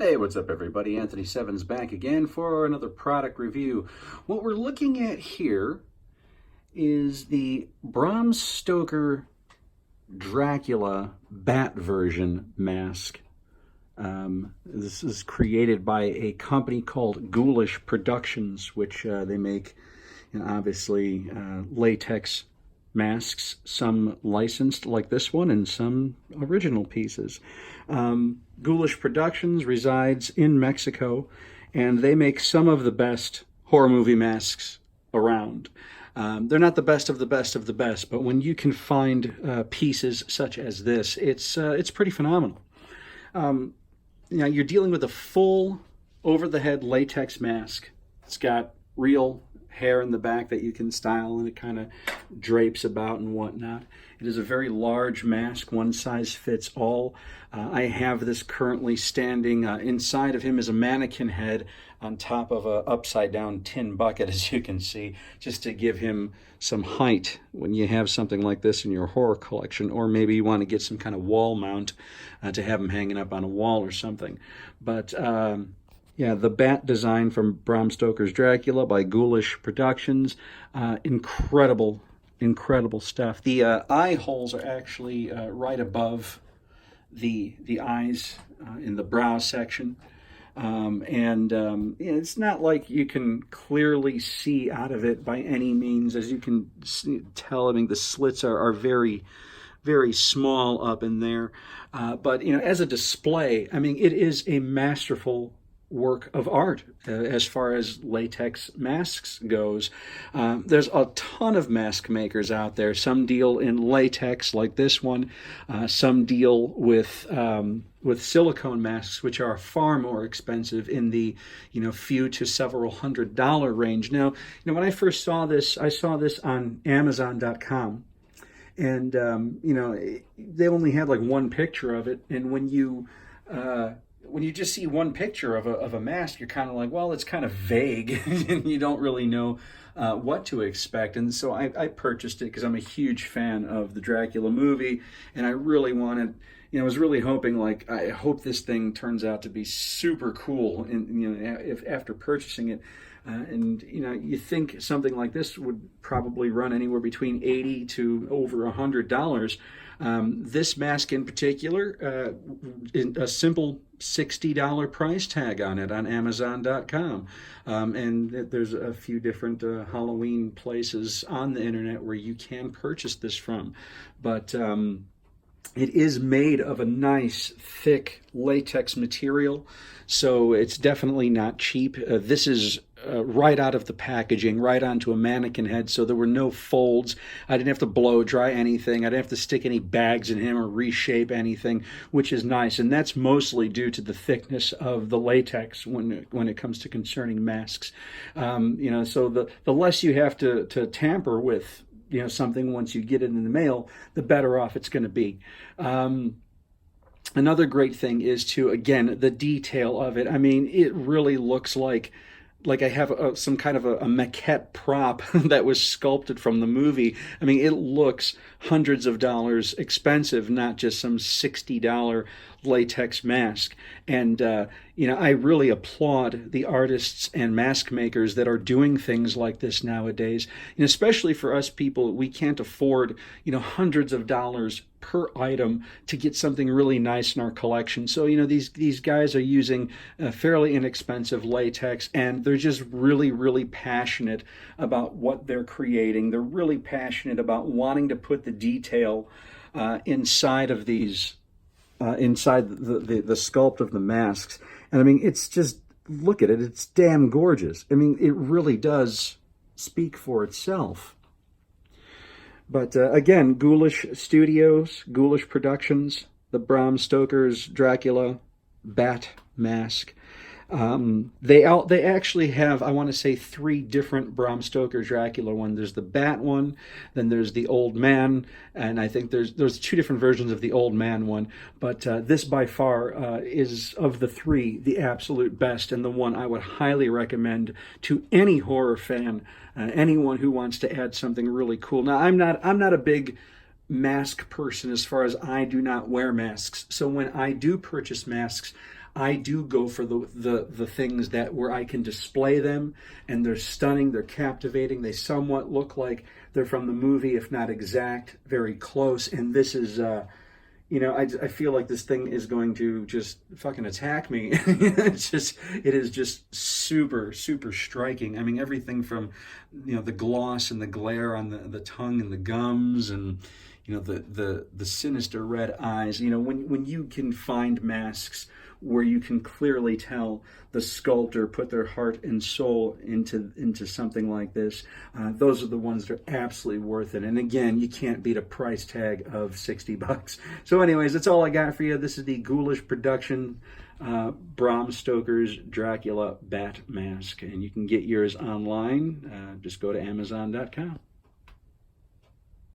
Hey, what's up everybody? Anthony Sevins back again for another product review. What we're looking at here is the Bram Stoker Dracula bat version mask. This is created by a company called Ghoulish Productions, which they make, obviously, latex masks, some licensed like this one and some original pieces. Ghoulish Productions resides in Mexico, and they make some of the best horror movie masks around. They're not the best of the best of the best, but when you can find pieces such as this, it's pretty phenomenal. You're dealing with a full over-the-head latex mask. It's got real hair in the back that you can style, and it kind of drapes about and whatnot. It is a very large mask, one size fits all. I have this currently standing inside of him is a mannequin head on top of a upside down tin bucket, as you can see, just to give him some height when you have something like this in your horror collection, or maybe you want to get some kind of wall mount to have him hanging up on a wall or something. But yeah, the bat design from Bram Stoker's Dracula by Ghoulish Productions. Incredible stuff. The eye holes are actually right above the eyes in the brow section. It's not like you can clearly see out of it by any means. As you can tell, I mean, the slits are very, very small up in there. But, as a display, I mean, it is a masterful work of art as far as latex masks goes. There's a ton of mask makers out there. Some deal in latex like this one. Some deal with silicone masks, which are far more expensive in the few to several $100 range. Now, when I first saw this, I saw this on Amazon.com. And they only had like one picture of it, and when you just see one picture of a mask, you're kind of like, well, it's kind of vague, and you don't really know what to expect. And so I purchased it because I'm a huge fan of the Dracula movie, and I really wanted, I was really hoping, like, I hope this thing turns out to be super cool, and if after purchasing it. You think something like this would probably run anywhere between $80 to over $100. This mask in particular, a simple $60 price tag on it on Amazon.com. And there's a few different Halloween places on the internet where you can purchase this from. But it is made of a nice, thick latex material, so it's definitely not cheap. This is right out of the packaging, right onto a mannequin head, so there were no folds. I didn't have to blow dry anything. I didn't have to stick any bags in him or reshape anything, which is nice, and that's mostly due to the thickness of the latex when it comes to concerning masks. So the less you have to tamper with something once you get it in the mail, the better off it's going to be. Another great thing is again, the detail of it. I mean, it really looks like I have some kind of a maquette prop that was sculpted from the movie. I mean, it looks hundreds of dollars expensive, not just some $60 latex mask. And, I really applaud the artists and mask makers that are doing things like this nowadays. And especially for us people, we can't afford, hundreds of dollars per item to get something really nice in our collection. So, these guys are using fairly inexpensive latex, and they're just really, really passionate about what they're creating. They're really passionate about wanting to put the detail inside of these, inside the sculpt of the masks. And I mean, it's just, look at it, it's damn gorgeous. I mean, it really does speak for itself. But again, Ghoulish Studios, Ghoulish Productions, the Bram Stoker's Dracula bat mask. They actually have, I want to say, 3 different Bram Stoker Dracula ones. There's the bat one, then there's the old man, and I think there's 2 different versions of the old man one. But this by far is, of the 3, the absolute best, and the one I would highly recommend to any horror fan, anyone who wants to add something really cool. Now, I'm not a big mask person as far as I do not wear masks. So when I do purchase masks, I do go for the things that where I can display them and they're stunning, they're captivating, they somewhat look like they're from the movie, if not exact, very close. And this is I feel like this thing is going to just fucking attack me. It is just super, super striking. I mean, everything from, the gloss and the glare on the tongue and the gums, and, the sinister red eyes. When you can find masks where you can clearly tell the sculptor put their heart and soul into something like this, those are the ones that are absolutely worth it. And again, you can't beat a price tag of $60. So anyways, that's all I got for you. This is the Ghoulish production, Bram Stoker's Dracula bat mask, and you can get yours online. Just go to Amazon.com.